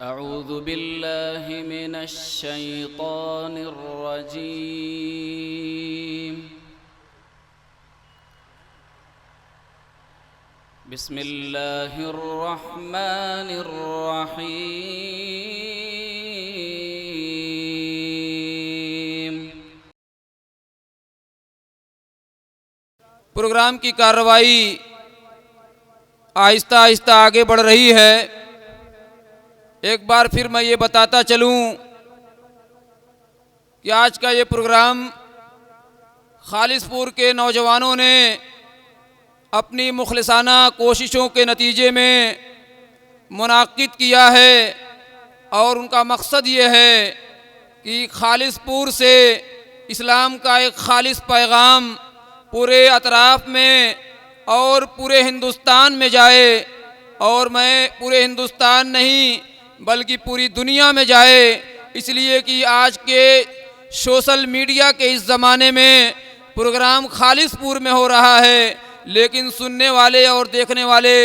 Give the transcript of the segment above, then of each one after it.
अऊज़ु बिल्लाहि मिनश शैतानिर रजीम। बिस्मिल्लाहिर रहमानिर रहीम। प्रोग्राम की कार्रवाई आहिस्ता आहिस्ता आगे बढ़ रही है। एक बार फिर मैं ये बताता चलूं कि आज का ये प्रोग्राम खालिसपुर के नौजवानों ने अपनी मुखलिसाना कोशिशों के नतीजे में मुनाकिद किया है और उनका मकसद ये है कि खालिसपुर से इस्लाम का एक खालिस पैगाम पूरे अतराफ़ में और पूरे हिंदुस्तान में जाए, और मैं पूरे हिंदुस्तान नहीं बल्कि पूरी दुनिया में जाए। इसलिए कि आज के सोशल मीडिया के इस ज़माने में प्रोग्राम खालिसपुर में हो रहा है, लेकिन सुनने वाले और देखने वाले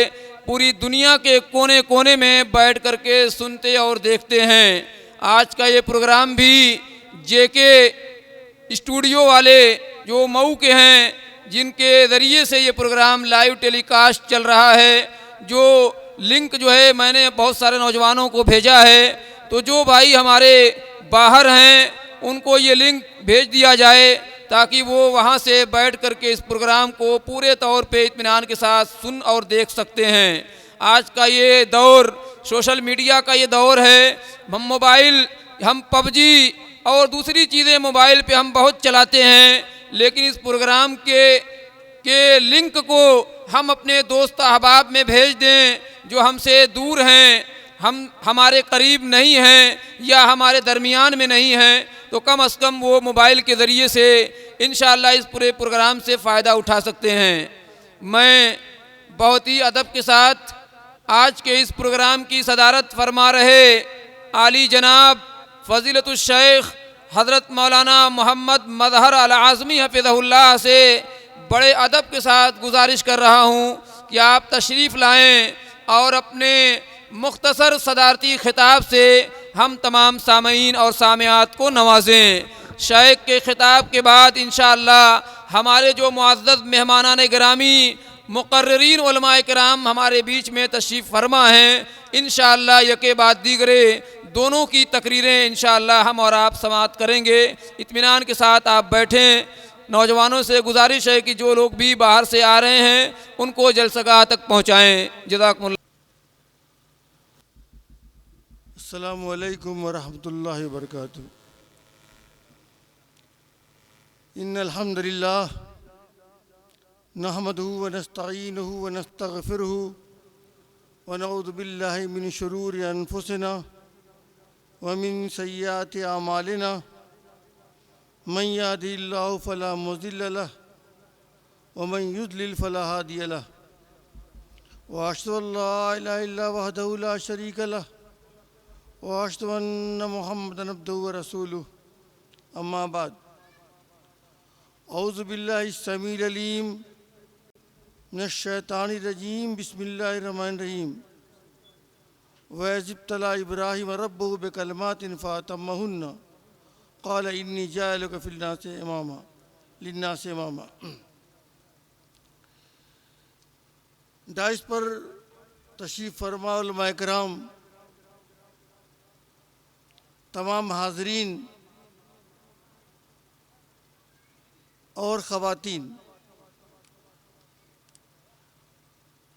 पूरी दुनिया के कोने कोने में बैठ करके सुनते और देखते हैं। आज का ये प्रोग्राम भी जेके स्टूडियो वाले जो मऊ के हैं, जिनके ज़रिए से ये प्रोग्राम लाइव टेलीकास्ट चल रहा है, जो लिंक जो है मैंने बहुत सारे नौजवानों को भेजा है, तो जो भाई हमारे बाहर हैं उनको ये लिंक भेज दिया जाए ताकि वो वहाँ से बैठ करके इस प्रोग्राम को पूरे तौर पे इत्मीनान के साथ सुन और देख सकते हैं। आज का ये दौर सोशल मीडिया का ये दौर है। हम पबजी और दूसरी चीज़ें मोबाइल पे हम बहुत चलाते हैं, लेकिन इस प्रोग्राम के लिंक को हम अपने दोस्त अहबाब में भेज दें जो हमसे दूर हैं, हमारे करीब नहीं हैं या हमारे दरमियान में नहीं हैं, तो कम से कम वो मोबाइल के ज़रिए से इंशाअल्लाह इस पूरे प्रोग्राम से फ़ायदा उठा सकते हैं। मैं बहुत ही अदब के साथ आज के इस प्रोग्राम की सदारत फरमा रहे आली जनाब फ़ज़ीलतुश शेख हज़रत मौलाना मोहम्मद मज़हर अल आज़मी हफ़िज़हुल्लाह से बड़े अदब के साथ गुजारिश कर रहा हूँ कि आप तशरीफ़ लाएँ और अपने मुख्तसर सदारती खिताब से हम तमाम सामीन और सामियात को नवाजें। शेख के खिताब के बाद इंशाअल्लाह हमारे जो मुअज़्ज़ज़ मेहमानान गिरामी मुक़र्रिरीन उलमाए किराम हमारे बीच में तशरीफ़ फरमा हैं, इंशाअल्लाह यके बाद दीगरे दोनों की तकरीरें इंशाअल्लाह हम और आप समाअत करेंगे। इत्मीनान के साथ आप बैठें। नौजवानों से गुजारिश है कि जो लोग भी बाहर से आ रहे हैं उनको जलसगाह तक पहुँचाएँ। जज़ाकुमुल्लाह। अस्सलामु अलैकुम वरहमतुल्लाहि वबरकातुहू। इन्नल हम्दुलिल्लाह नहमदुहु व नस्तईनुहु व नस्तगफिरुहु व नऊज़ु बिल्लाहि मिन शुरूरि अनफुसिना व मिन सय्यिआति अमालिना मन यहदिहिल्लाहु फला मुज़िल्ल लहु व मन युज़लिल फला हादिय लहु व अशहदु अल्ला इलाहा इल्लल्लाहु वहदहु ला शरीका लहु व अशहदु अन्न मुहम्मदन अब्दुहु व रसूलुहु। अम्मा बाद। औज़ु बिल्लाहि समीउल अलीम मिनश शैतानिर रजीम। बिस्मिल्लाहिर रहमानिर रहीम। व इज़ इब्तला इब्राहीम रब्बुहु बिकलिमातिन फ़अतम्महुन्ना क़ाल इन्नी जाइलुका लिन्नासि इमामा। डाइस पर तशरीफ़ फरमा उलमाए किराम, तमाम हाज़रीन और ख़वातीन,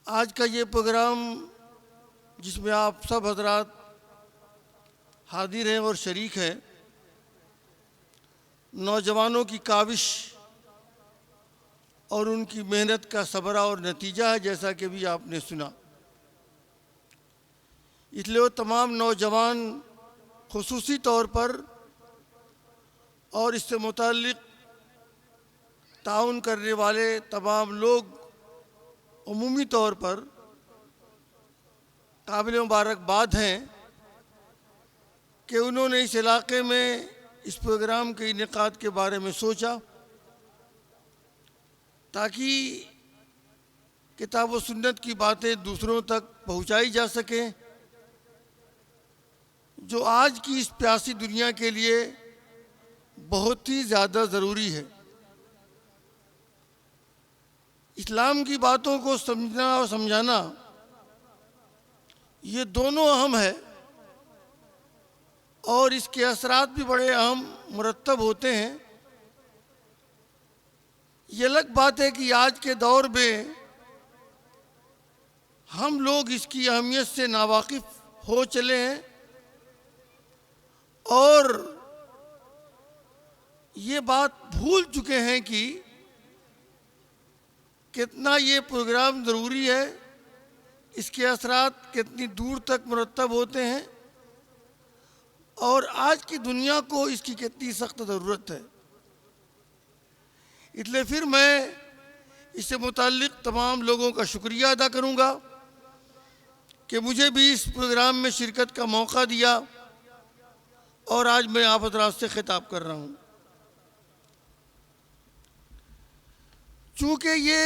आज का ये प्रोग्राम जिसमें आप सब हज़रात हाज़िर हैं और शरीक हैं, नौजवानों की काविश और उनकी मेहनत का सबरा और नतीजा है, जैसा कि भी आपने सुना। इसलिए वो तमाम नौजवान खुसूसी तौर पर और इससे मुताल्लिक़ ताउन करने वाले तमाम लोग उमूमी तौर पर काबिल मुबारकबाद हैं कि उन्होंने इस इलाक़े में इस प्रोग्राम के इनेकाद के बारे में सोचा ताकि किताब व सुन्नत की बातें दूसरों तक पहुँचाई जा सकें जो आज की इस प्यासी दुनिया के लिए बहुत ही ज़्यादा ज़रूरी है। इस्लाम की बातों को समझना और समझाना ये दोनों अहम है और इसके असरात भी बड़े अहम मुरतब होते हैं। ये अलग बात है कि आज के दौर में हम लोग इसकी अहमियत से नावाकिफ़ हो चले हैं और ये बात भूल चुके हैं कि कितना ये प्रोग्राम ज़रूरी है, इसके असरात कितनी दूर तक मुरतब होते हैं और आज की दुनिया को इसकी कितनी सख्त ज़रूरत है। इसलिए फिर मैं इससे मुताल्लिक़ तमाम लोगों का शुक्रिया अदा करूँगा कि मुझे भी इस प्रोग्राम में शिरकत का मौका दिया और आज मैं आप हज़रात से खिताब कर रहा हूँ। चूँकि ये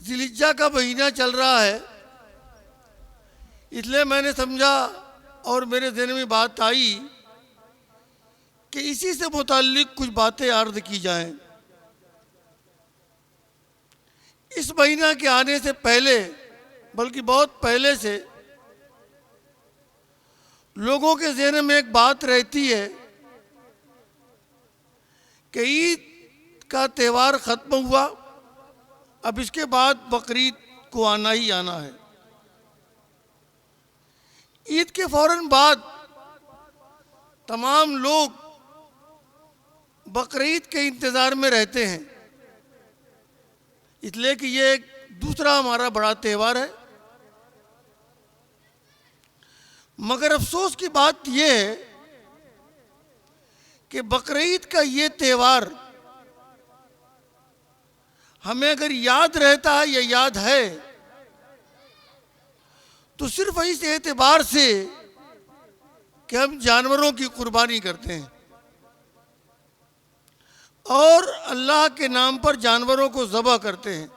ज़िलहिज्जा का महीना चल रहा है, इसलिए मैंने समझा और मेरे ज़हन में बात आई कि इसी से मुताल्लिक़ कुछ बातें अर्ज़ की जाएं। इस महीना के आने से पहले, बल्कि बहुत पहले से लोगों के ज़हन में एक बात रहती है कि ईद का त्यौहार ख़त्म हुआ, अब इसके बाद बकरीद को आना ही आना है। ईद के फ़ौरन बाद तमाम लोग बकरीद के इंतज़ार में रहते हैं, इसलिए कि ये एक दूसरा हमारा बड़ा त्यौहार है। मगर अफसोस की बात यह है कि बकरीद का ये त्यौहार हमें अगर याद रहता है या याद है तो सिर्फ इस एतबार से कि हम जानवरों की कुर्बानी करते हैं और अल्लाह के नाम पर जानवरों को ज़बह करते हैं।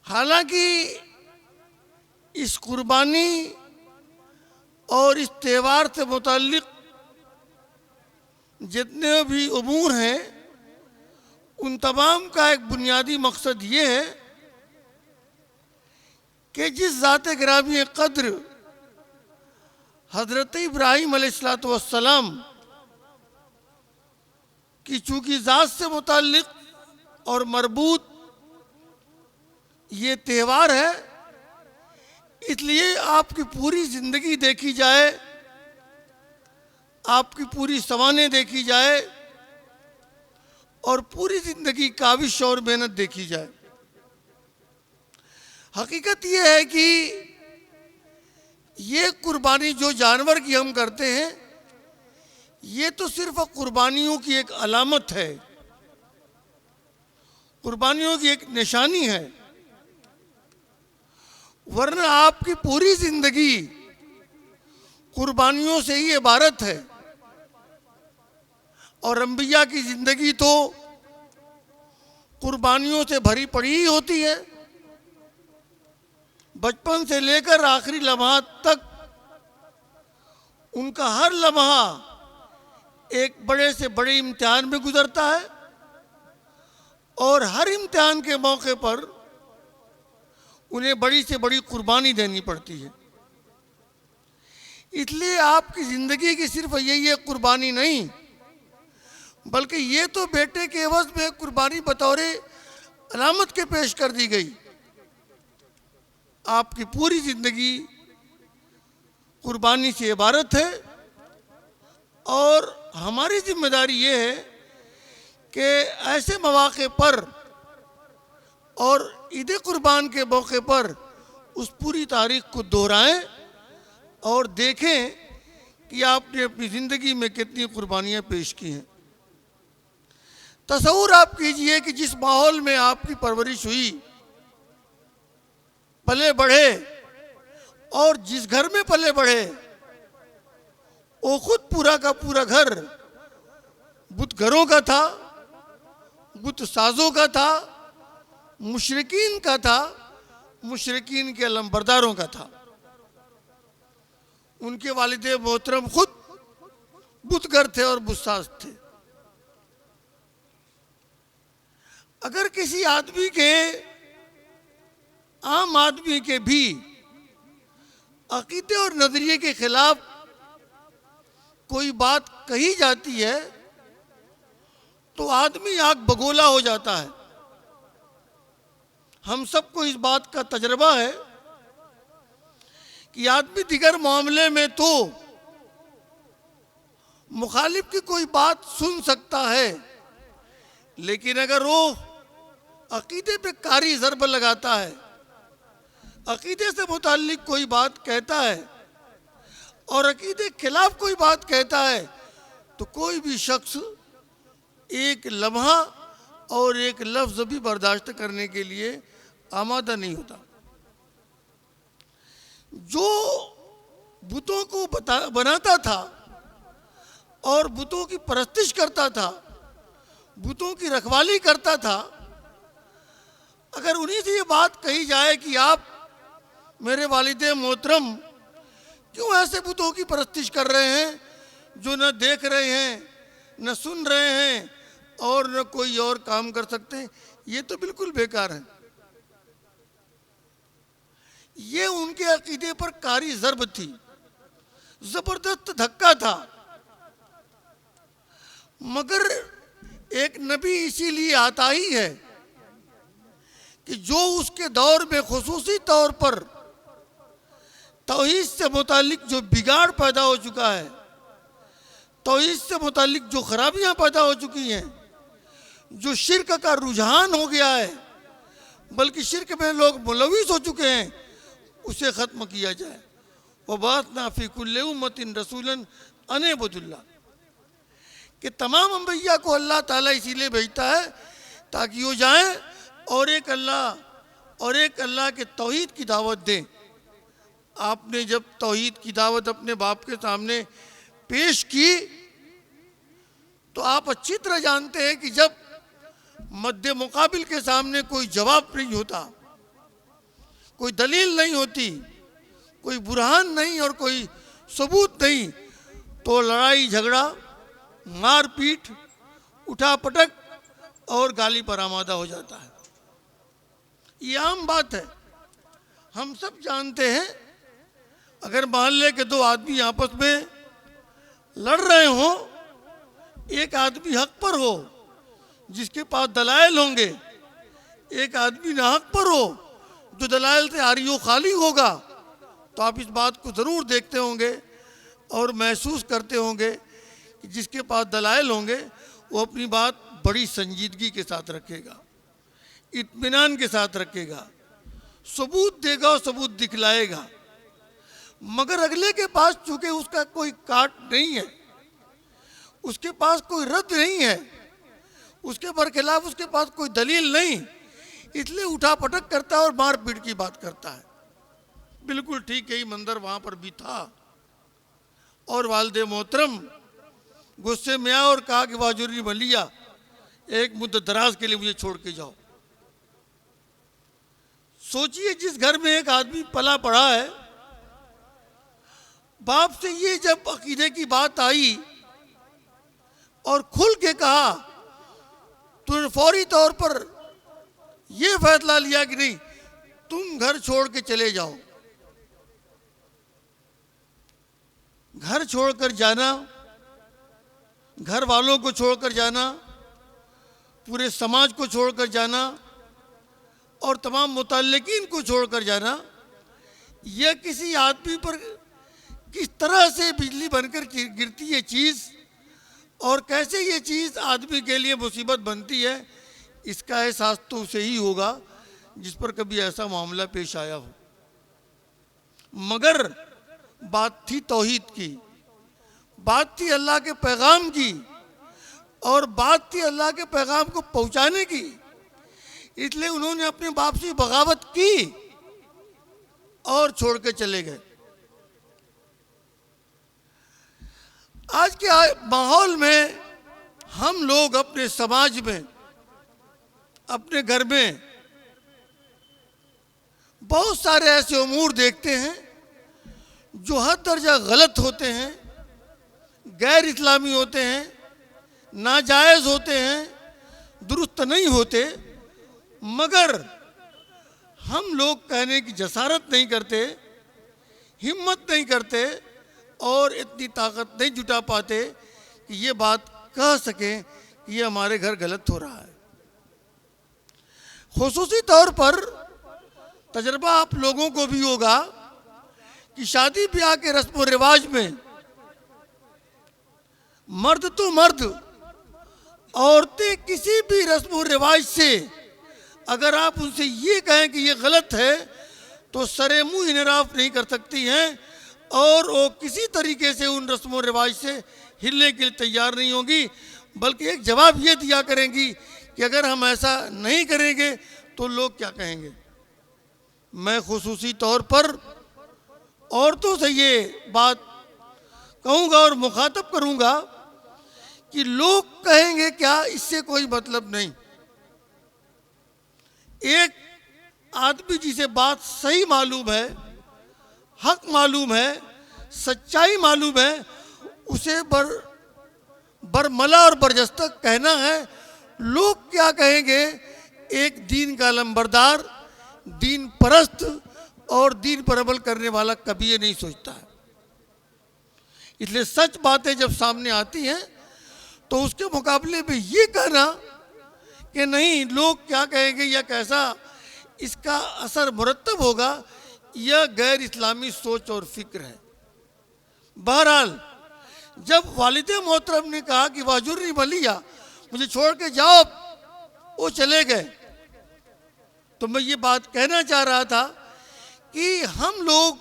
हालांकि इस कुर्बानी और इस त्यौहार से मुताल्लिक़ जितने भी उमूर हैं उन तमाम का एक बुनियादी मकसद ये है कि जिस ज़ात गिरामी क़द्र हज़रत इब्राहीम अलैहिस्सलाम की चूँकि ज़ात से मुताल्लिक़ और मरबूत ये त्यौहार है, इसलिए आपकी पूरी ज़िंदगी देखी जाए, आपकी पूरी सवानें देखी जाए और पूरी ज़िंदगी काविश और मेहनत देखी जाए। हकीकत ये है कि ये कुर्बानी जो जानवर की हम करते हैं ये तो सिर्फ कुर्बानियों की एक अलामत है, कुर्बानियों की एक निशानी है, वरना आपकी पूरी ज़िंदगी कुर्बानियों से ही इबारत है। और अंबिया की ज़िंदगी तो कुर्बानियों से भरी पड़ी ही होती है। बचपन से लेकर आखिरी लम्हा तक उनका हर लम्हा एक बड़े से बड़े इम्तिहान में गुजरता है और हर इम्तिहान के मौके पर उन्हें बड़ी से बड़ी कुर्बानी देनी पड़ती है। इसलिए आपकी ज़िंदगी की सिर्फ यही एक कुर्बानी नहीं, बल्कि ये तो बेटे के एवज़ में कुर्बानी बतौर अलामत के पेश कर दी गई। आपकी पूरी ज़िंदगी कुर्बानी से इबारत है और हमारी जिम्मेदारी ये है कि ऐसे मौक़े पर और ईद कुर्बान के मौके पर उस पूरी तारीख़ को दोहराएं और देखें कि आपने अपनी ज़िंदगी में कितनी कुर्बानियाँ पेश की हैं। तसव्वुर आप कीजिए कि जिस माहौल में आपकी परवरिश हुई, पले बढ़े और जिस घर में पले बढ़े वो खुद पूरा का पूरा घर बुत घरों का था, बुत साजों का था, मुशरिकीन का था, मुशरिकीन के अलमबरदारों का था। उनके वालिद मोहतरम खुद बुतगर थे और बुस्साज थे। अगर किसी आदमी के, आम आदमी के भी अकीदे और नजरिए के खिलाफ कोई बात कही जाती है तो आदमी आग बगोला हो जाता है। हम सबको इस बात का तजर्बा है कि आदमी दिगर मामले में तो मुखालिफ की कोई बात सुन सकता है, लेकिन अगर वो अकीदे पे कारी ज़रब लगाता है, अकीदे से मुताल्लिक कोई बात कहता है और अकीदे के खिलाफ कोई बात कहता है, तो कोई भी शख्स एक लम्हा और एक लफ्ज़ भी बर्दाश्त करने के लिए आमादा नहीं होता। जो बुतों को बनाता था और बुतों की परस्तिश करता था, बुतों की रखवाली करता था, अगर उन्हीं से ये बात कही जाए कि आप मेरे वालिदे मोहतरम क्यों ऐसे बुतों की परस्तिश कर रहे हैं जो न देख रहे हैं, न सुन रहे हैं और न कोई और काम कर सकते हैं, ये तो बिल्कुल बेकार है। ये उनके अकीदे पर कारी ज़रब थी, जबरदस्त धक्का था। मगर एक नबी इसीलिए आता ही है कि जो उसके दौर में खुसूसी तौर पर तौहीद से मुतालिक जो बिगाड़ पैदा हो चुका है, तौहीद से मुतालिक जो खराबियां पैदा हो चुकी हैं, जो शिर्क का रुझान हो गया है, बल्कि शिर्क में लोग मुलविस हो चुके हैं, उसे ख़त्म किया जाए। वबाअतना फ़ी कुल्लि उम्मतिन रसूलन अन इअ्बुदुल्लाह, कि तमाम अंबिया को अल्लाह ताला इसीलिए भेजता है ताकि वो जाएं और एक अल्लाह के तौहीद की दावत दें। आपने जब तौहीद की दावत अपने बाप के सामने पेश की तो आप अच्छी तरह जानते हैं कि जब मद्दे मुकाबिल के सामने कोई जवाब नहीं होता, कोई दलील नहीं होती, कोई बुरहान नहीं और कोई सबूत नहीं, तो लड़ाई झगड़ा, मारपीट, उठापटक और गाली पर आमादा हो जाता है। ये आम बात है, हम सब जानते हैं। अगर मोहल्ले के दो आदमी आपस में लड़ रहे हों, एक आदमी हक पर हो जिसके पास दलाइल होंगे, एक आदमी नाहक पर हो जो दलाइल से आरी व खाली होगा, तो आप इस बात को ज़रूर देखते होंगे और महसूस करते होंगे कि जिसके पास दलाइल होंगे वो अपनी बात बड़ी संजीदगी के साथ रखेगा, इत्मीनान के साथ रखेगा, सबूत देगा और सबूत दिखलाएगा। मगर अगले के पास चूंकि उसका कोई काट नहीं है, उसके पास कोई रद्द नहीं है, उसके बरखिलाफ उसके पास कोई दलील नहीं, इसलिए उठा पटक करता है और मार पीट की बात करता है। बिल्कुल ठीक यही मंजर वहां पर भी था। और वालिद मोहतरम गुस्से में आया और कहा कि वाजुरी मलिया, एक मुद्दत दराज के लिए मुझे छोड़ के जाओ। सोचिए, जिस घर में एक आदमी पला पड़ा है, बाप से ये जब अकीदे की बात आई और खुल के कहा, तो फौरी तौर पर यह फैसला लिया कि नहीं, तुम घर छोड़ के चले जाओ। घर छोड़कर जाना, घर वालों को छोड़कर जाना, पूरे समाज को छोड़कर जाना और तमाम मुतल्लिकीन को छोड़कर जाना, यह किसी आदमी पर किस तरह से बिजली बनकर गिरती है चीज़ और कैसे ये चीज़ आदमी के लिए मुसीबत बनती है, इसका एहसास तो उसे ही होगा जिस पर कभी ऐसा मामला पेश आया हो। मगर बात थी तौहीद की, बात थी अल्लाह के पैगाम की और बात थी अल्लाह के पैगाम को पहुंचाने की, इसलिए उन्होंने अपने बाप से बगावत की और छोड़ के चले गए। आज के माहौल में हम लोग अपने समाज में, अपने घर में बहुत सारे ऐसे उमूर देखते हैं जो हर दर्जा गलत होते हैं, गैर इस्लामी होते हैं, नाजायज़ होते हैं, दुरुस्त नहीं होते, मगर हम लोग कहने की जसारत नहीं करते, हिम्मत नहीं करते और इतनी ताकत नहीं जुटा पाते कि ये बात कह सकें कि ये हमारे घर गलत हो रहा है। खुसूसी तौर पर तजर्बा आप लोगों को भी होगा कि शादी ब्याह के रस्म व रिवाज में मर्द तो मर्द, औरतें किसी भी रस्म व रिवाज से अगर आप उनसे ये कहें कि ये गलत है तो सरे मुंह इनराफ नहीं कर सकती हैं और वो किसी तरीके से उन रस्म व रिवाज से हिलने के लिए तैयार नहीं होगी, बल्कि एक जवाब ये दिया करेंगी कि अगर हम ऐसा नहीं करेंगे तो लोग क्या कहेंगे। मैं खुसूसी तौर पर औरतों से ये बात कहूँगा और मुखातब करूँगा कि लोग कहेंगे क्या, इससे कोई मतलब नहीं। एक आदमी जिसे बात सही मालूम है, हक मालूम है, सच्चाई मालूम है, उसे बरमला और बरजस्ता कहना है लोग क्या कहेंगे। एक दीन का लंबरदार, दीन परस्त और दीन पर अमल करने वाला कभी ये नहीं सोचता है। इसलिए सच बातें जब सामने आती हैं तो उसके मुकाबले में ये कहना कि नहीं लोग क्या कहेंगे या कैसा इसका असर मुरतब होगा, यह गैर इस्लामी सोच और फिक्र है। बहरहाल जब वालिदे मोहतरम ने कहा कि वाजुर्नी मलिया, मुझे छोड़ के जाओ, वो चले गए, तो मैं ये बात कहना चाह रहा था कि हम लोग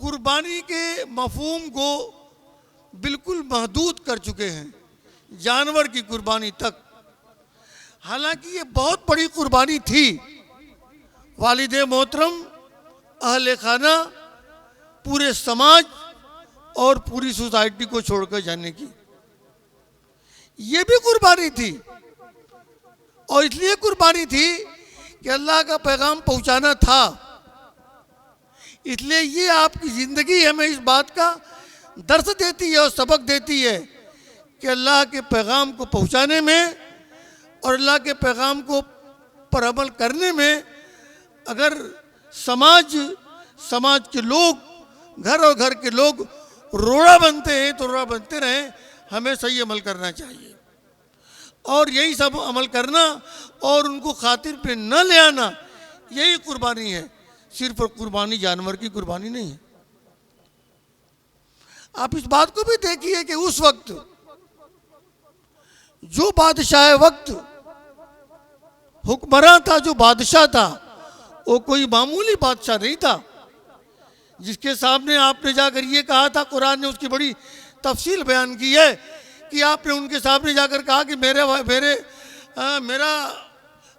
कुर्बानी के मफहूम को बिल्कुल महदूद कर चुके हैं, जानवर की कुर्बानी तक। हालांकि ये बहुत बड़ी कुर्बानी थी वालिदे मोहतरम, अहले खाना, पूरे समाज और पूरी सोसाइटी को छोड़कर जाने की। ये भी कुर्बानी थी और इसलिए कुर्बानी थी कि अल्लाह का पैगाम पहुंचाना था। इसलिए ये आपकी ज़िंदगी हमें इस बात का दर्स देती है और सबक देती है कि अल्लाह के पैगाम को पहुंचाने में और अल्लाह के पैगाम को पर अमल करने में अगर समाज के लोग, घर और घर के लोग रोड़ा बनते हैं तो रोड़ा बनते रहें, हमें सही अमल करना चाहिए और यही सब अमल करना और उनको खातिर पे न ले आना, यही कुर्बानी है। सिर्फ कुर्बानी जानवर की कुर्बानी नहीं है। आप इस बात को भी देखिए कि उस वक्त जो बादशाह वक्त हुक्मरान था, जो बादशाह था, वो कोई मामूली बादशाह नहीं था जिसके सामने आपने जाकर ये कहा था, कुरान ने उसकी बड़ी तफसील बयान की है कि आपने उनके सामने जाकर कहा कि मेरा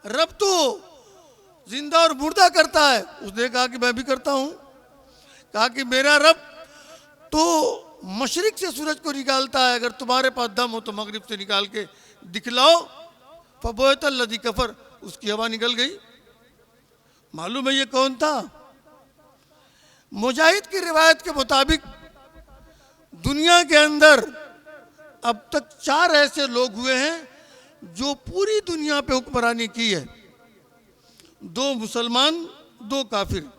रब तो जिंदा और मुर्दा करता है। उसने कहा कि मैं भी करता हूँ। कहा कि मेरा रब तो मशरिक से सूरज को निकालता है, अगर तुम्हारे पास दम हो तो मगरिब से निकाल के दिखलाओ। फबोतल्लज़ी कफर, उसकी हवा निकल गई। मालूम है ये कौन था? मुजाहिद की रिवायत के मुताबिक दुनिया के अंदर अब तक 4 ऐसे लोग हुए हैं जो पूरी दुनिया पे हुक्मरानी की है। 2 मुसलमान, 2 काफिर।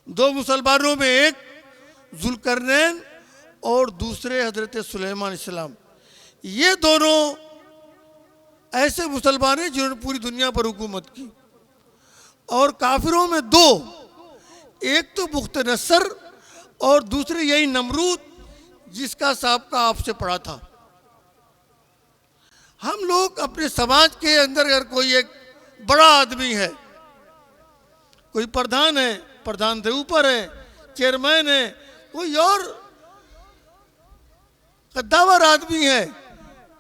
2 मुसलमानों में एक जुल्करनैन और दूसरे हजरत सुलेमान इस्लाम। ये दोनों ऐसे मुसलमान हैं जिन्होंने पूरी दुनिया पर हुकूमत की। और काफिरों में 2, एक तो बुख्त नस्र और दूसरे यही नमरूद जिसका साबका आपसे पड़ा था। हम लोग अपने समाज के अंदर अगर कोई एक बड़ा आदमी है, कोई प्रधान है, प्रधान से ऊपर है, चेयरमैन है, कोई और कद्दावर आदमी है,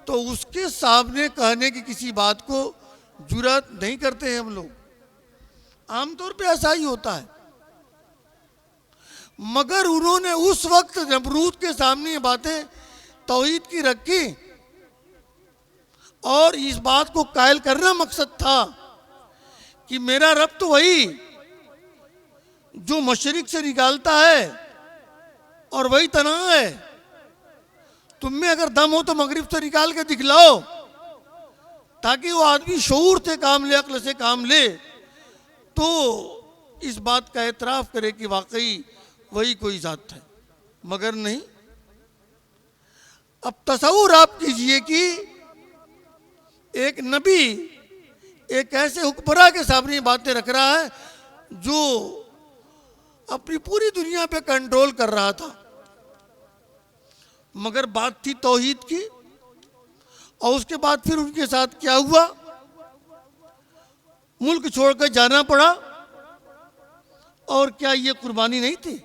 तो उसके सामने कहने की किसी बात को जुर्रत नहीं करते हैं हम लोग। आमतौर पे ऐसा ही होता है। मगर उन्होंने उस वक्त नमरूद के सामने ये बातें तौहीद की रखी और इस बात को कायल करना मकसद था कि मेरा रब तो वही जो मशरिक से निकालता है और वही तना है। तुम में अगर दम हो तो मगरिब से निकाल के दिखलाओ, ताकि वो आदमी शऊर से काम ले, अक्ल से काम ले, तो इस बात का एतराफ़ करे कि वाकई वही कोई ज़ात है, मगर नहीं। अब तसव्वुर आप कीजिए कि एक नबी एक ऐसे हुक्मरान के सामने बातें रख रहा है जो अपनी पूरी दुनिया पे कंट्रोल कर रहा था, मगर बात थी तौहीद की। और उसके बाद फिर उनके साथ क्या हुआ, मुल्क छोड़कर जाना पड़ा। और क्या ये कुर्बानी नहीं थी?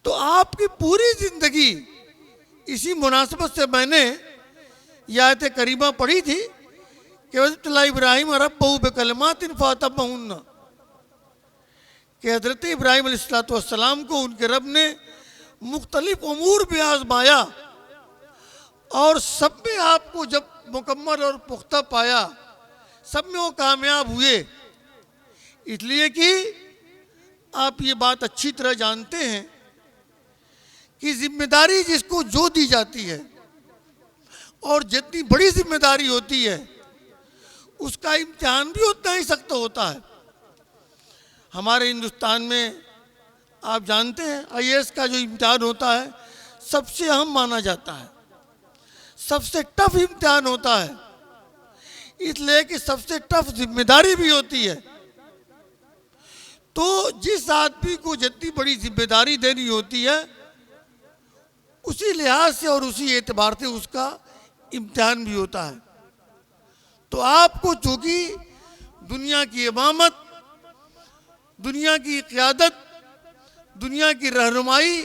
तो आपकी पूरी जिंदगी, इसी मुनासबत से मैंने यह आयत करीमा पढ़ी थी कि वज़्तला इब्राहीम रब्बहू बिकलिमातिन फ़अतम्महुन्ना, कि हज़रत इब्राहीम अलैहिस्सलाम को उनके रब ने मुख्तलिफ उमूर में आजमाया और सब में आपको जब मुकम्मल और पुख्ता पाया, सब में वो कामयाब हुए। इसलिए कि आप ये बात अच्छी तरह जानते हैं कि जिम्मेदारी जिसको जो दी जाती है और जितनी बड़ी जिम्मेदारी होती है उसका इम्तिहान भी उतना ही सख्त होता है। हमारे हिंदुस्तान में आप जानते हैं IAS का जो इम्तिहान होता है सबसे अहम माना जाता है, सबसे टफ इम्तिहान होता है, इसलिए कि सबसे टफ जिम्मेदारी भी होती है। तो जिस आदमी को जितनी बड़ी जिम्मेदारी देनी होती है उसी लिहाज से और उसी एतबार से उसका इम्तिहान भी होता है। तो आपको चूँकि दुनिया की इमामत, दुनिया की क़ियादत, दुनिया की रहनुमाई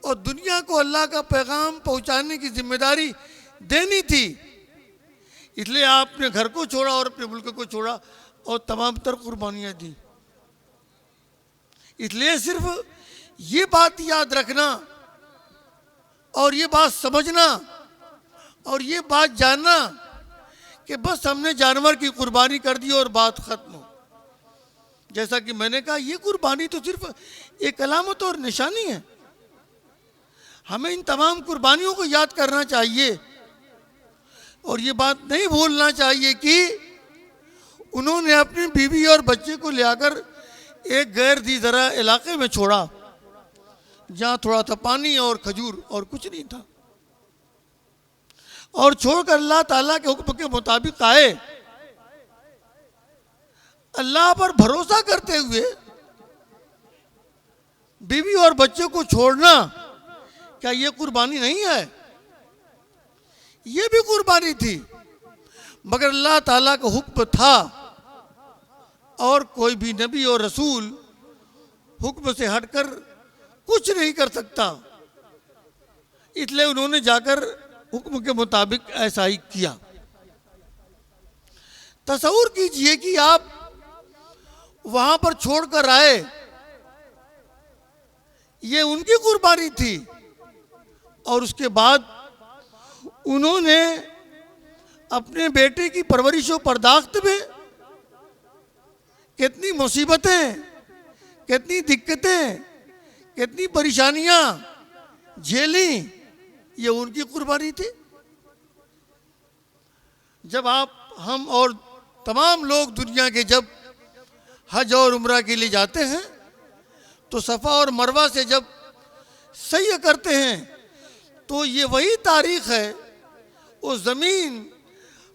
और दुनिया को अल्लाह का पैगाम पहुंचाने की जिम्मेदारी देनी थी, इसलिए आपने घर को छोड़ा और अपने मुल्क को छोड़ा और तमाम तर कुर्बानियाँ दी। इसलिए सिर्फ ये बात याद रखना और ये बात समझना और ये बात जानना कि बस हमने जानवर की कुर्बानी कर दी और बात ख़त्म हो, जैसा कि मैंने कहा, ये कुर्बानी तो सिर्फ एक अलामत और निशानी है। हमें इन तमाम कुर्बानियों को याद करना चाहिए और ये बात नहीं भूलना चाहिए कि उन्होंने अपनी बीवी और बच्चे को ले आकर एक गैर दी ज़रा इलाके में छोड़ा जहाँ थोड़ा था पानी और खजूर और कुछ नहीं था, और छोड़कर अल्लाह ताला के हुक्म के मुताबिक आए। अल्लाह पर भरोसा करते हुए बीवी और बच्चे को छोड़ना, क्या ये कुर्बानी नहीं है? ये भी कुर्बानी थी, मगर अल्लाह ताला का हुक्म था और कोई भी नबी और रसूल हुक्म से हटकर कुछ नहीं कर सकता, इसलिए उन्होंने जाकर हुक्म के मुताबिक ऐसा ही किया। तसव्वुर कीजिए कि आप वहां पर छोड़कर आए, ये उनकी कुर्बानी थी और उसके बाद उन्होंने अपने बेटे की परवरिश और पर्दाख्त में कितनी मुसीबतें, कितनी दिक्कतें, कितनी परेशानियां झेली, ये उनकी कुर्बानी थी। जब आप, हम और तमाम लोग दुनिया के जब हज और उम्रा के लिए जाते हैं तो सफ़ा और मरवा से जब सही करते हैं तो ये वही तारीख़ है, वो ज़मीन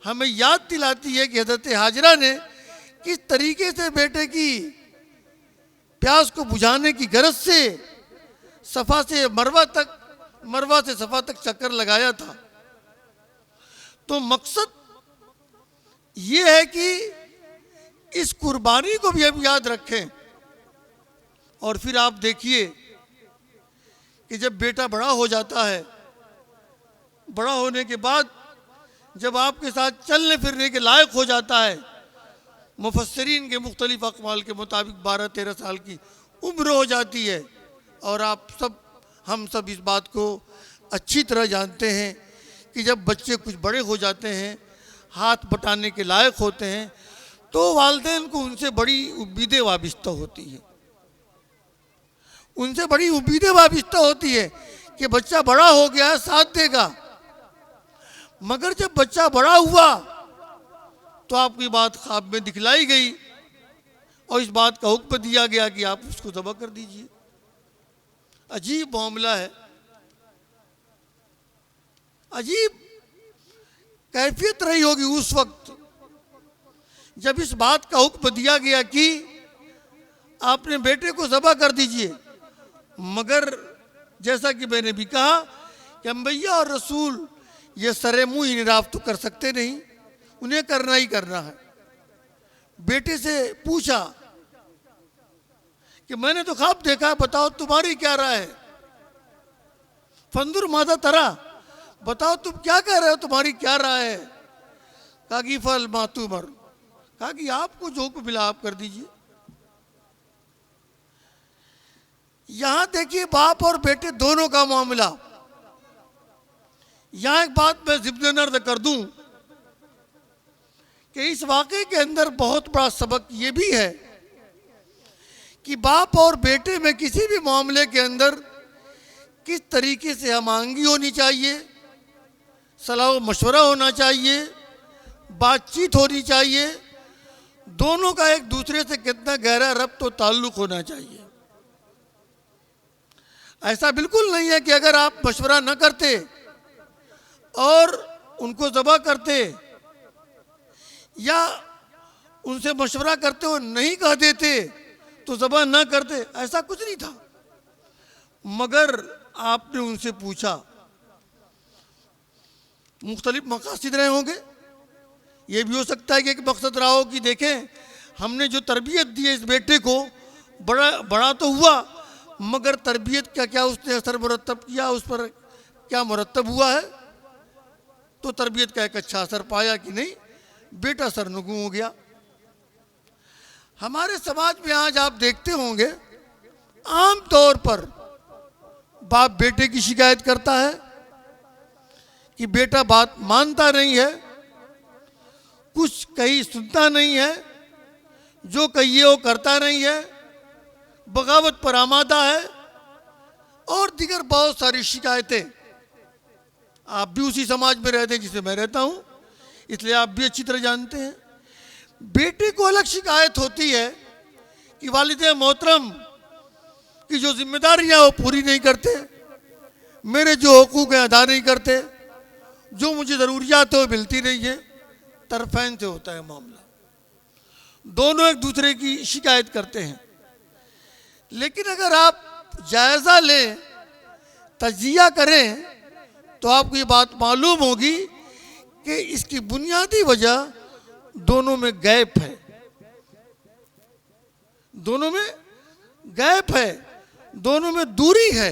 हमें याद दिलाती है कि हज़रत हाजरा ने किस तरीके से बेटे की प्यास को बुझाने की गरज से सफ़ा से मरवा तक, मरवा से सफ़ा तक चक्कर लगाया था। तो मकसद ये है कि इस कुर्बानी को भी हम याद रखें। और फिर आप देखिए कि जब बेटा बड़ा हो जाता है, बड़ा होने के बाद जब आपके साथ चलने फिरने के लायक हो जाता है, मुफस्सिरीन के मुख्तलिफ अक़वाल के मुताबिक 12-13 साल की उम्र हो जाती है, और आप सब, हम सब इस बात को अच्छी तरह जानते हैं कि जब बच्चे कुछ बड़े हो जाते हैं, हाथ बटाने के लायक होते हैं, तो वालिदैन को उनसे बड़ी उम्मीदें वाबिस्ता होती हैं, उनसे बड़ी उम्मीदें वाबिस्ता होती है कि बच्चा बड़ा हो गया है, साथ देगा। मगर जब बच्चा बड़ा हुआ तो आपकी बात ख्वाब में दिखलाई गई और इस बात का हुक्म दिया गया कि आप उसको ज़बह कर दीजिए। अजीब मामला है, अजीब कैफियत रही होगी उस वक्त जब इस बात का हुक्म दिया गया कि आपने बेटे को ज़बह कर दीजिए। मगर जैसा कि मैंने भी कहा कि अंबिया और रसूल ये सरे मुंह इनराफ तो कर सकते नहीं, उन्हें करना ही करना है। बेटे से पूछा कि मैंने तो ख्वाब देखा, बताओ तुम्हारी क्या राय है। फंदुर मादा तरा, बताओ तुम क्या कह रहे हो, तुम्हारी क्या राय है। कहा कि फल मातूमर, कहा कि आपको जो हुक्म मिला आप कर दीजिए। यहां देखिए बाप और बेटे दोनों का मामला। यहां एक बात मैं ज़िम्न अर्ज़ कर दूं कि इस वाक़े के अंदर बहुत बड़ा सबक ये भी है कि बाप और बेटे में किसी भी मामले के अंदर किस तरीके से हमांगी होनी चाहिए, सलाह मशवरा होना चाहिए, बातचीत होनी चाहिए, दोनों का एक दूसरे से कितना गहरा रब्त और ताल्लुक़ होना चाहिए। ऐसा बिल्कुल नहीं है कि अगर आप मशवरा न करते और उनको ज़बह करते या उनसे मशवरा करते हो नहीं कह देते तो ज़बह न करते, ऐसा कुछ नहीं था। मगर आपने उनसे पूछा, मुख्तलिफ मकासद रहे होंगे। ये भी हो सकता है कि एक मकसद रहा हो कि देखें हमने जो तरबियत दी है इस बेटे को, बड़ा तो हुआ मगर तरबियत का क्या उसने असर मुरतब किया, उस पर क्या मुरतब हुआ है। तो तरबियत का एक अच्छा असर पाया कि नहीं, बेटा सरनगू हो गया। हमारे समाज में आज आप देखते होंगे आम तौर पर बाप बेटे की शिकायत करता है कि बेटा बात मानता नहीं है, कुछ कहीं सुनता नहीं है, जो कहिए वो करता नहीं है, बगावत पर आमादा है और दीगर बहुत सारी शिकायतें। आप भी उसी समाज में रहते हैं जिसमें मैं रहता हूं, इसलिए आप भी अच्छी तरह जानते हैं। बेटे को अलग शिकायत होती है कि वालिद मोहतरम की जो जिम्मेदारियां वो पूरी नहीं करते, मेरे जो हुकूक हैं अदा नहीं करते, जो मुझे ज़रूरियात है वो मिलती नहीं है। तरफैन से होता है मामला, दोनों एक दूसरे की शिकायत करते हैं। लेकिन अगर आप जायज़ा लें, तजिया करें, तो आपको ये बात मालूम होगी कि इसकी बुनियादी वजह दोनों में गैप है, दोनों में गैप है, दोनों में दूरी है।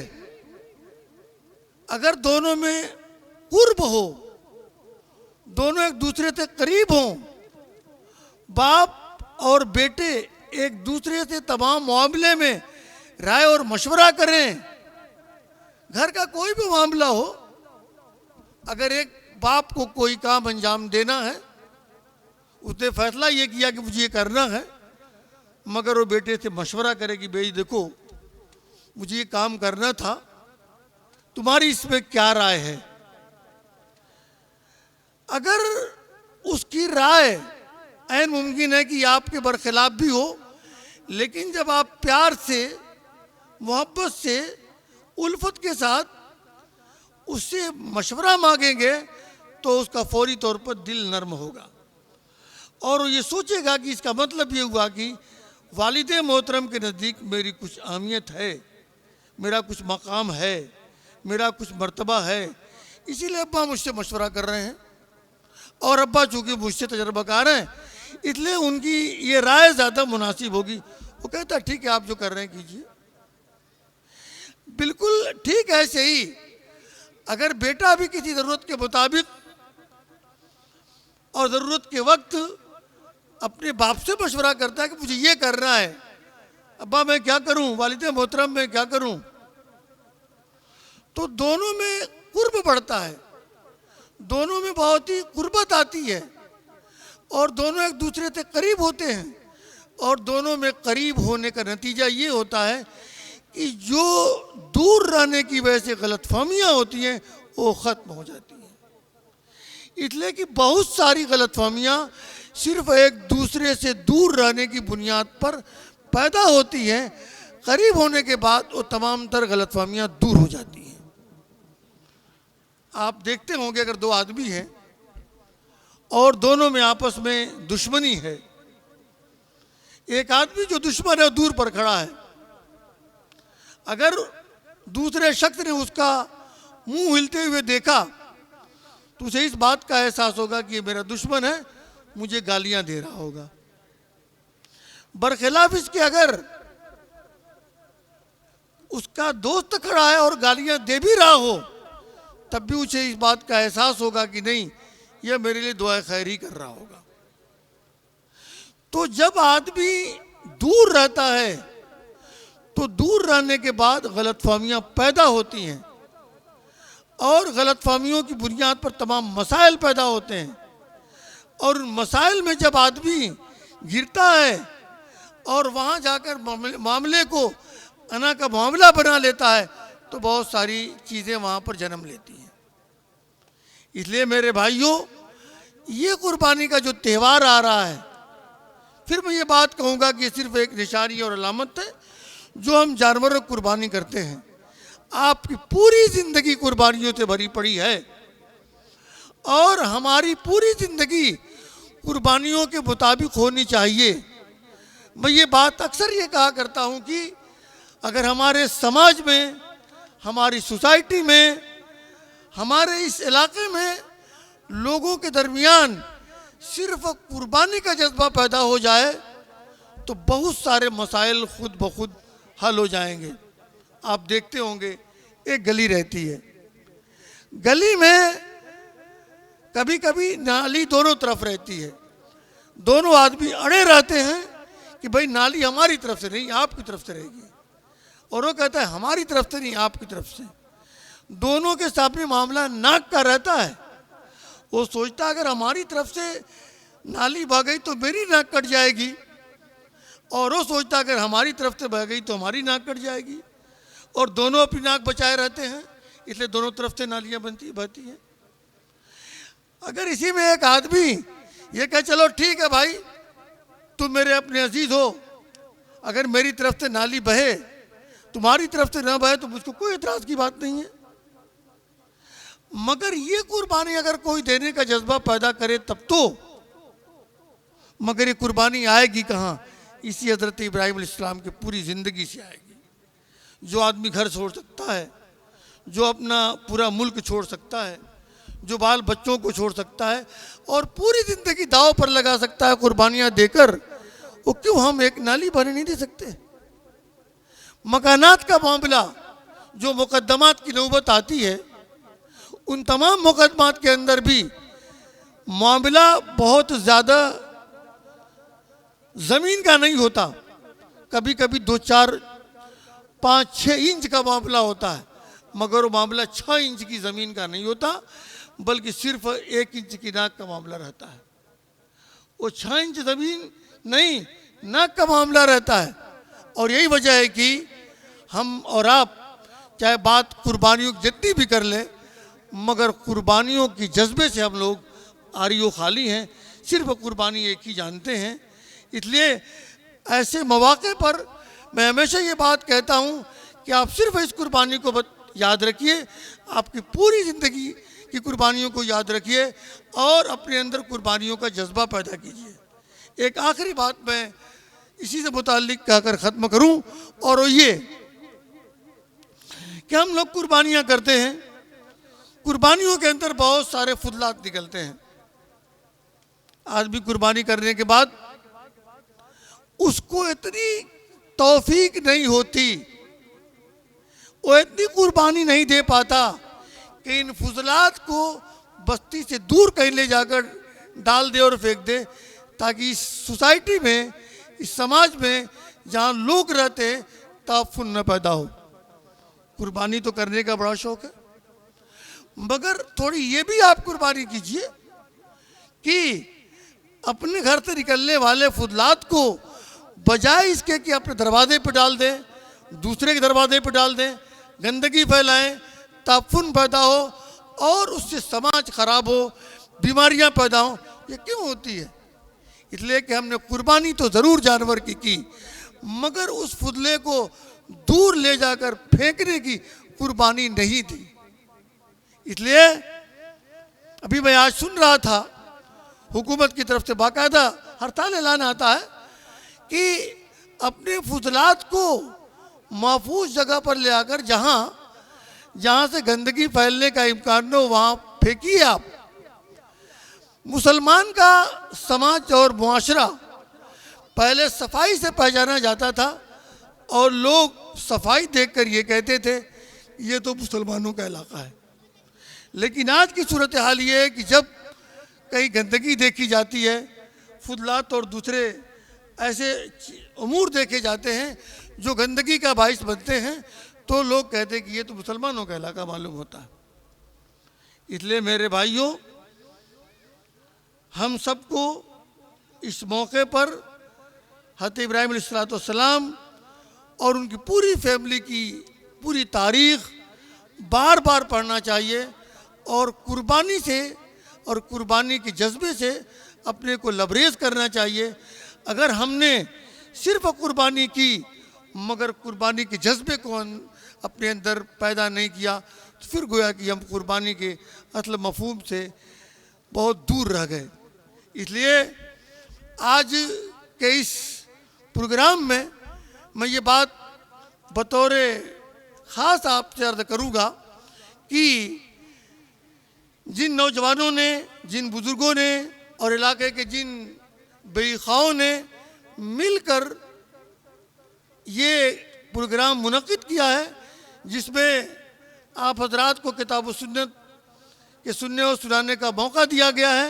अगर दोनों में कुर्ब हो, दोनों एक दूसरे से करीब हों, बाप और बेटे एक दूसरे से तमाम मामले में राय और मशवरा करें, घर का कोई भी मामला हो, अगर एक बाप को कोई काम अंजाम देना है, उसने फैसला ये किया कि मुझे ये करना है, मगर वो बेटे से मशवरा करे कि भाई देखो मुझे ये काम करना था, तुम्हारी इसमें क्या राय है। अगर उसकी राय ऐन मुमकिन है कि आपके बरखिलाफ भी हो, लेकिन जब आप प्यार से, मोहब्बत से, उल्फत के साथ उससे मशवरा मांगेंगे तो उसका फौरी तौर पर दिल नर्म होगा और वो ये सोचेगा कि इसका मतलब ये हुआ कि वालिद मोहतरम के नज़दीक मेरी कुछ अहमियत है, मेरा कुछ मकाम है, मेरा कुछ मर्तबा है, इसीलिए अब्बा मुझसे मशवरा कर रहे हैं। और अब्बा चूँकि मुझसे तजर्बाकार हैं इसलिए उनकी ये राय ज़्यादा मुनासिब होगी। वो कहता है ठीक है आप जो कर रहे हैं कीजिए। बिल्कुल ठीक है, सही। अगर बेटा भी किसी ज़रूरत के मुताबिक और ज़रूरत के वक्त अपने बाप से मशवरा करता है कि मुझे ये करना है, अब्बा मैं क्या करूं, वालिद मोहतरम मैं क्या करूं, तो दोनों में कुर्ब बढ़ता है, दोनों में बहुत ही कुर्बत आती है और दोनों एक दूसरे से करीब होते हैं, और दोनों में करीब होने का नतीजा ये होता है कि जो दूर रहने की वजह से गलतफहमियाँ होती हैं वो ख़त्म हो जाती हैं। इसलिए कि बहुत सारी गलतफहमियाँ सिर्फ एक दूसरे से दूर रहने की बुनियाद पर पैदा होती हैं, करीब होने के बाद वो तमाम तर गलतफहमियाँ दूर हो जाती हैं। आप देखते होंगे अगर दो आदमी हैं और दोनों में आपस में दुश्मनी है, एक आदमी जो दुश्मन है दूर पर खड़ा है, अगर दूसरे शख्स ने उसका मुंह हिलते हुए देखा तो उसे इस बात का एहसास होगा कि ये मेरा दुश्मन है, मुझे गालियां दे रहा होगा। बरखिलाफ इसके अगर उसका दोस्त खड़ा है और गालियां दे भी रहा हो तब भी उसे इस बात का एहसास होगा कि नहीं, यह मेरे लिए दुआ खैर ही कर रहा होगा। तो जब आदमी दूर रहता है तो दूर रहने के बाद गलतफहमियां पैदा होती हैं और गलतफहमियों की बुनियाद पर तमाम मसाइल पैदा होते हैं, और उन मसाइल में जब आदमी गिरता है और वहाँ जाकर मामले को अना का मामला बना लेता है तो बहुत सारी चीज़ें वहाँ पर जन्म लेती हैं। इसलिए मेरे भाइयों, ये कुर्बानी का जो त्यौहार आ रहा है, फिर मैं ये बात कहूँगा कि सिर्फ एक निशानी और अलामत है जो हम जानवरों की कुर्बानी करते हैं। आपकी पूरी ज़िंदगी कुर्बानियों से भरी पड़ी है और हमारी पूरी ज़िंदगी कुर्बानियों के मुताबिक होनी चाहिए। मैं ये बात अक्सर ये कहा करता हूँ कि अगर हमारे समाज में, हमारी सोसाइटी में, हमारे इस इलाके में लोगों के दरमियान सिर्फ कुर्बानी का जज्बा पैदा हो जाए तो बहुत सारे मसाइल खुद ब खुद हल हो जाएंगे। आप देखते होंगे एक गली रहती है, गली में कभी कभी नाली दोनों तरफ रहती है, दोनों आदमी अड़े रहते हैं कि भाई नाली हमारी तरफ से नहीं आपकी तरफ से रहेगी, और वो कहता है हमारी तरफ से नहीं आपकी तरफ से। दोनों के सामने मामला नाक का रहता है। वो सोचता अगर हमारी तरफ से नाली बह गई तो मेरी नाक कट जाएगी, और वो सोचता अगर हमारी तरफ से बह गई तो हमारी नाक कट जाएगी, और दोनों अपनी नाक बचाए रहते हैं, इसलिए दोनों तरफ से नालियां बहती हैं। अगर इसी में एक आदमी ये कहे चलो ठीक है भाई तुम मेरे अपने अजीज हो, अगर मेरी तरफ से नाली बहे तुम्हारी तरफ से ना बहे तो मुझको कोई एतराज की बात नहीं है। मगर ये कुर्बानी अगर कोई देने का जज्बा पैदा करे तब तो, मगर ये कुर्बानी आएगी कहाँ? इसी हजरत इब्राहिम अलैहिस्सलाम की पूरी ज़िंदगी से आएगी। जो आदमी घर छोड़ सकता है, जो अपना पूरा मुल्क छोड़ सकता है, जो बाल बच्चों को छोड़ सकता है और पूरी ज़िंदगी दाव पर लगा सकता है कुर्बानियाँ देकर, वो क्यों हम एक नाली भरने नहीं दे सकते? मकानात का मामला, जो मुकद्दमात की नौबत आती है, उन तमाम मुकद्दमात के अंदर भी मामला बहुत ज़्यादा ज़मीन का नहीं होता, कभी कभी 2, 4, 5, 6 इंच का मामला होता है, मगर वो मामला 6 इंच की ज़मीन का नहीं होता बल्कि सिर्फ 1 इंच की नाक का मामला रहता है। वो 6 इंच ज़मीन नहीं, नाक का मामला रहता है। और यही वजह है कि हम और आप चाहे बात कुर्बानियों की जितनी भी कर लें, मगर कुर्बानियों की जज्बे से हम लोग आरियो खाली हैं, सिर्फ कुर्बानी एक ही जानते हैं। इसलिए ऐसे मौके पर मैं हमेशा ये बात कहता हूँ कि आप सिर्फ इस कुर्बानी को याद रखिए, आपकी पूरी ज़िंदगी की कुर्बानियों को याद रखिए और अपने अंदर कुर्बानियों का जज्बा पैदा कीजिए। एक आखिरी बात मैं इसी से मुताल्लिक कहकर ख़त्म करूँ, और वो ये कि हम लोग कुर्बानियाँ करते हैं, कुर्बानियों के अंदर बहुत सारे फुजलात निकलते हैं। आदमी कुर्बानी करने के बाद उसको इतनी तौफीक नहीं होती, वो इतनी कुर्बानी नहीं दे पाता कि इन फुजलात को बस्ती से दूर कहीं ले जाकर डाल दे और फेंक दे, ताकि इस सोसाइटी में, इस समाज में जहाँ लोग रहते हैं ताफुन न पैदा हो। कुर्बानी तो करने का बड़ा शौक है, मगर थोड़ी ये भी आप कुर्बानी कीजिए कि अपने घर से निकलने वाले फुजलात को बजाय इसके कि अपने दरवाजे पर डाल दें, दूसरे के दरवाजे पर डाल दें, गंदगी फैलाएं, ताफुन पैदा हो और उससे समाज खराब हो, बीमारियां पैदा हो, ये क्यों होती है? इसलिए कि हमने कुर्बानी तो ज़रूर जानवर की मगर उस फुजले को दूर ले जाकर फेंकने की कुर्बानी नहीं थी। इसलिए अभी मैं आज सुन रहा था हुकूमत की तरफ से बाकायदा हड़ताल ऐलान आता है कि अपने फुजलात को महफूज जगह पर ले आकर जहाँ से गंदगी फैलने का इम्कान हो वहाँ फेंकिए आप। मुसलमान का समाज और मुआशरा पहले सफाई से पहचाना जाता था और लोग सफाई देखकर ये कहते थे ये तो मुसलमानों का इलाका है। लेकिन आज की सूरत हाल ये है कि जब कहीं गंदगी देखी जाती है, फुजलात और दूसरे ऐसे अमूर देखे जाते हैं जो गंदगी का बाइस बनते हैं, तो लोग कहते हैं कि ये तो मुसलमानों का इलाका मालूम होता है। इसलिए मेरे भाइयों, हम सबको इस मौके पर हज़रत इब्राहीम अलैहिस्सलाम और उनकी पूरी फैमिली की पूरी तारीख़ बार बार पढ़ना चाहिए और कुर्बानी से और कुर्बानी के जज्बे से अपने को लबरेज करना चाहिए। अगर हमने सिर्फ कुर्बानी की मगर कुर्बानी के जज्बे को अपने अंदर पैदा नहीं किया तो फिर गोया कि हम कुर्बानी के असल मफहूम से बहुत दूर रह गए। इसलिए आज के इस प्रोग्राम में मैं ये बात बतौर ख़ास आपसे अर्ज़ करूँगा कि जिन नौजवानों ने, जिन बुज़ुर्गों ने और इलाके के जिन बेइखाओं ने मिलकर ये प्रोग्राम मुनक़िद किया है, जिसमें आप हज़रात को किताब व सुन्नत के सुनने और सुनाने का मौका दिया गया है,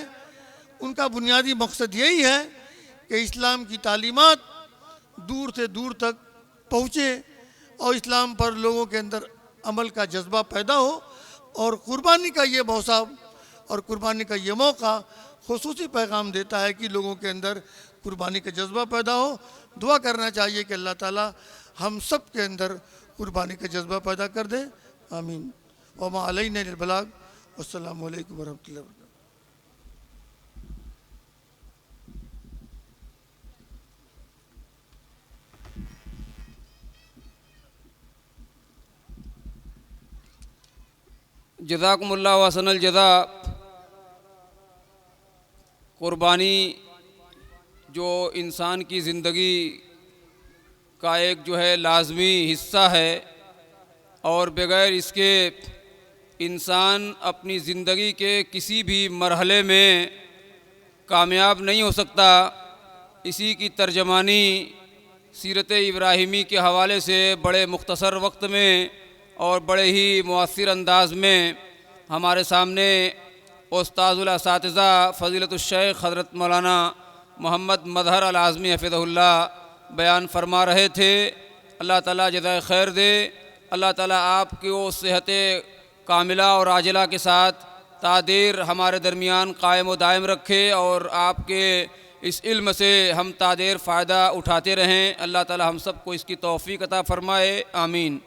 उनका बुनियादी मकसद यही है कि इस्लाम की तालीमात दूर से दूर तक पहुँचे और इस्लाम पर लोगों के अंदर अमल का जज्बा पैदा हो और कुर्बानी का ये मौसम और कुर्बानी का ये मौका खुसूसी पैगाम देता है कि लोगों के अंदर कुर्बानी का जज्बा पैदा हो। दुआ करना चाहिए कि अल्लाह ताला हम सब के अंदर कुर्बानी का जज्बा पैदा कर दे। आमीन। व मा अलैना इल्लल बलाग। अस्सलामु अलैकुम व रहमतुल्लाहि व बरकातहू। जज़ाकुमुल्लाहु अहसनल जज़ा। कुर्बानी जो इंसान की ज़िंदगी का एक जो है लाज़मी हिस्सा है और बग़ैर इसके इंसान अपनी ज़िंदगी के किसी भी मरहले में कामयाब नहीं हो सकता। इसी की तर्जमानी सीरत इब्राहिमी के हवाले से बड़े मुख्तसर वक्त में और बड़े ही मुअस्सिर अंदाज में हमारे सामने उस्ताज़ुल असातिज़ा फ़ज़ीलतुश शेख हज़रत मौलाना मोहम्मद मज़हर अल आज़मी हफ़िज़हुल्लाह बयान फरमा रहे थे। अल्लाह ताला जज़ाए खैर दे। अल्लाह ताला आपकी वो सेहत कामिला और आजिला के साथ तादेर हमारे दरमियान कायम व दायम रखे और आपके इस इल्म से हम तादेर फ़ायदा उठाते रहें। अल्लाह ताला हम सब को इसकी तौफ़ीक़ अता फ़रमाए। आमीन।